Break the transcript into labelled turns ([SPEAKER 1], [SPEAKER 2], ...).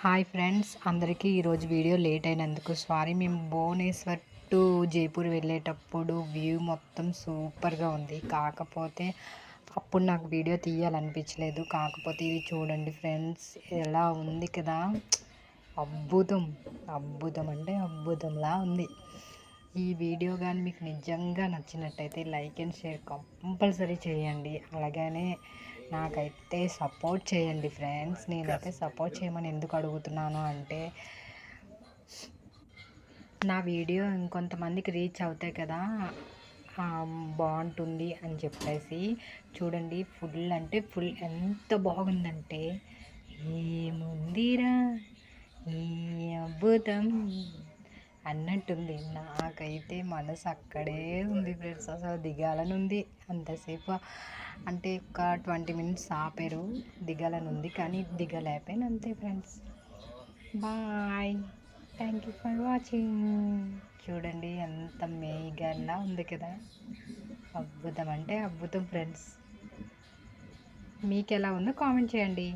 [SPEAKER 1] Hi friends, అందరికీ ఈరోజు video late అయినందుకు సారీ. మేము భువనేశ్వర్ టు జైపూర్ వెళ్ళేటప్పుడు వ్యూ మొత్తం సూపర్గా ఉంది. కాకపోతే అప్పుడు నాకు వీడియో తీయాలనిపించలేదు. కాకపోతే ఇది చూడండి ఫ్రెండ్స్, ఎలా ఉంది కదా, అద్భుతం. అద్భుతం అంటే అద్భుతంలా ఉంది. ఈ వీడియో కానీ మీకు నిజంగా నచ్చినట్టయితే లైక్ అండ్ షేర్ కంపల్సరీ చేయండి. అలాగనే నాకైతే సపోర్ట్ చేయండి ఫ్రెండ్స్. నేనైతే సపోర్ట్ చేయమని ఎందుకు అడుగుతున్నాను అంటే, నా వీడియో ఇంకొంతమందికి రీచ్ అవుతాయి కదా, బాగుంటుంది అని చెప్పేసి. చూడండి, ఫుల్ అంటే ఫుల్ ఎంత బాగుందంటే, ఏముందిరా ఈ అద్భుతం అన్నట్టుంది. నాకైతే మనసు అక్కడే ఉంది ఫ్రెండ్స్. అసలు దిగాలని ఉంది అంతసేపు. అంటే ఒక 20 మినిట్స్ ఆపారు, దిగాలని ఉంది కానీ దిగలేకపోయాను అంతే friends. Bye, thank you for watching. చూడండి ఎంత మేఘల్లా ఉంది కదా, అద్భుతం అంటే అద్భుతం ఫ్రెండ్స్. మీకు ఎలా ఉందో కామెంట్ చేయండి.